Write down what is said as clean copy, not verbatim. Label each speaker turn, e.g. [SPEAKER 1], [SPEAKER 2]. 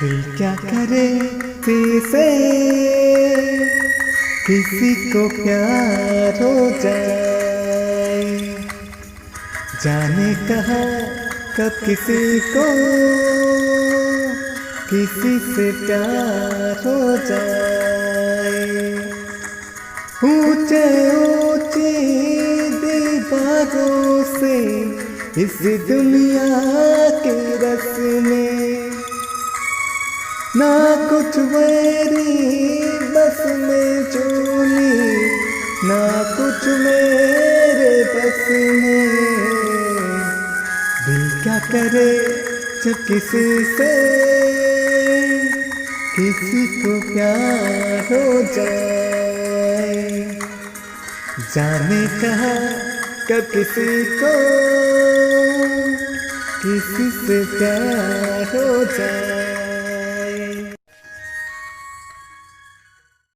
[SPEAKER 1] दिल क्या करे से किसी को प्यार हो जाए, जाने कहा कब किसी को किसी से प्यार हो जाए। ऊंचे ऊंची दीवारों से इस दुनिया के रस में ना कुछ मेरी बस में चूनी, ना कुछ मेरे बस में। दिल क्या करे जब किसी से किसी को प्यार हो जाए, जाने कहा कब किसी को किसी से प्यार हो जाए।